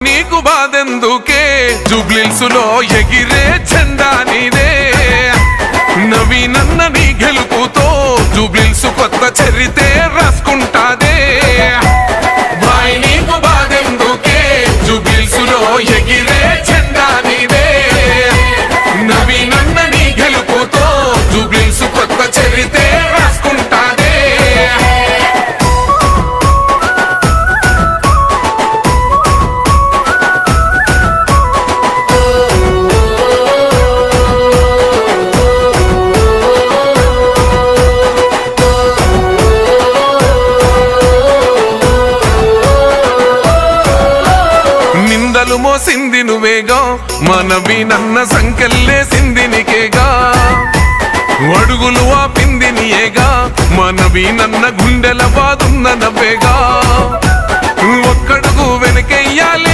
నీకు బాధెందుకే జూబ్లీహిల్స్‌లో ఎగిరే జెండా నీదే నవీనన్న నీ గెలుపుతో జూబ్లీహిల్స్ కొత్త చరితే రాసుకుంటాదే బాయ్ నీకు బాధెందుకే జూబ్లీహిల్స్‌లో ఎగిరే జెండా నీదే నవీనన్న నీ గెలుపుతో జూబ్లీహిల్స్ కొత్త చరితే రాసుకుంటాదే నిందలు మోసింది నువ్వేగా మనవీనన్న సంకెళ్ళేసింది నీకేగా అడుగులు ఆపింది నీయేగా మనవీనన్న గుండెల బాదున్న నవ్వేగా ఒక్కడుగు వెనకెయ్యాలి